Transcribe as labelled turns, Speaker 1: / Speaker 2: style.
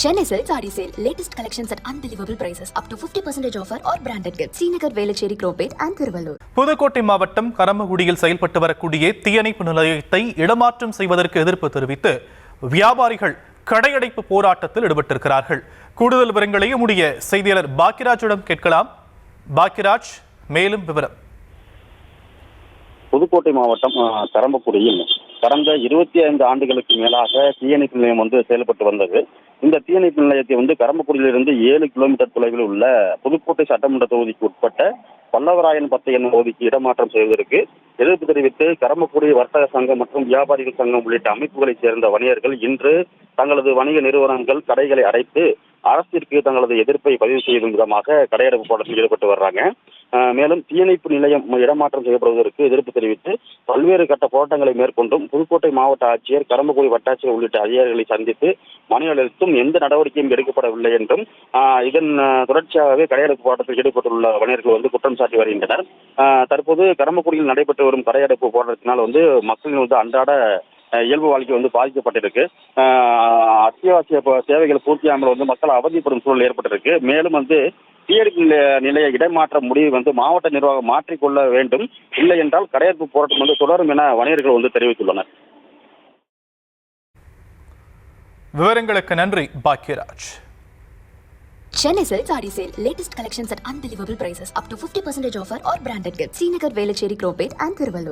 Speaker 1: Chennai Silks Saree Sale. Latest collections at unbelievable prices. Up to 50% offer or branded gifts. Srinagar, Velachery, Cropate and Thiruvallur.
Speaker 2: Pudukkottai மாவட்டம் கரம்பக்குடியில் செயல்பட்டு வரக்கூடிய தீயணைப்பு நிலையத்தை இடமாற்றம் செய்வதற்கு எதிர்ப்பு தெரிவித்து வியாபாரிகள் கடையடைப்பு போராட்டத்தில் ஈடுபட்டிருக்கிறார்கள். கூடுதல் விவரங்களை நம்முடைய செய்தியாளர் பாக்கியராஜிடம் கேட்கலாம். பாக்கியராஜ், மேலும் விவரம்.
Speaker 3: புதுக்கோட்டை மாவட்டம் கரம்பக்குடியில் கடந்த 25 ஆண்டுகளுக்கு மேலாக தீயணைப்பு நிலையம் செயல்பட்டு வந்தது. இந்த தீயணைப்பு நிலையத்தை கரம்பக்குடியிலிருந்து 7 கிலோமீட்டர் தொலைவில் உள்ள புதுக்கோட்டை சட்டமன்ற தொகுதிக்கு உட்பட்ட பல்லவராயன் பத்தை என்னும் பகுதிக்கு இடமாற்றம் செய்வதற்கு எதிர்ப்பு தெரிவித்து கரம்பக்குடி வர்த்தக சங்கம் மற்றும் வியாபாரிகள் சங்கம் உள்ளிட்ட அமைப்புகளைச் சேர்ந்த வணிகர்கள் இன்று தங்களது வணிக நிறுவனங்கள் கடைகளை அடைத்து அரசிற்கு தங்களது எதிர்ப்பை பதிவு செய்யும் விதமாக கடையடைப்பு போராட்டத்தில் ஈடுபட்டு வர்றாங்க. மேலும் தீயணைப்பு நிலையம் இடமாற்றம் செய்யப்படுவதற்கு எதிர்ப்பு தெரிவித்து பல்வேறு கட்ட போராட்டங்களை மேற்கொண்டும் புதுக்கோட்டை மாவட்ட ஆட்சியர், கரம்பக்குடி வட்டாட்சியர் உள்ளிட்ட அதிகாரிகளை சந்தித்து மனு அளித்தும் எந்த நடவடிக்கையும் எடுக்கப்படவில்லை என்றும் இதன் தொடர்ச்சியாகவே கடையடைப்பு போராட்டத்தில் ஈடுபட்டுள்ள வணிகர்கள் குற்றம் சாட்டி வருகின்றனர். தற்போது கரம்பக்குடியில் நடைபெற்று வரும் கடையடைப்பு போராட்டத்தினால் மக்களின் அன்றாட இயல்பு வாழ்க்கை பாதிக்கப்பட்டிருக்கு. அத்தியாவசிய சேவைகள் பூர்த்தியாமல் மக்கள் அவதிப்படும் சூழல் ஏற்பட்டிருக்கு. மேலும் தீயணைப்பு நிலைய இடமாற்ற முடிவை மாவட்ட நிர்வாகம் மாற்றிக்கொள்ள வேண்டும், இல்லை என்றால் கடையடைப்பு போராட்டம் தொடரும் என வணிகர்கள் தெரிவித்துள்ளனர்.
Speaker 2: விவரங்களுக்கு நன்றி Bhagyaraj.
Speaker 1: Chennai Silks Saree Sale. Latest collections at unbelievable prices. Up to 50% offer or branded gifts. Srinagar, Velachery, Cropate and Thiruvallur.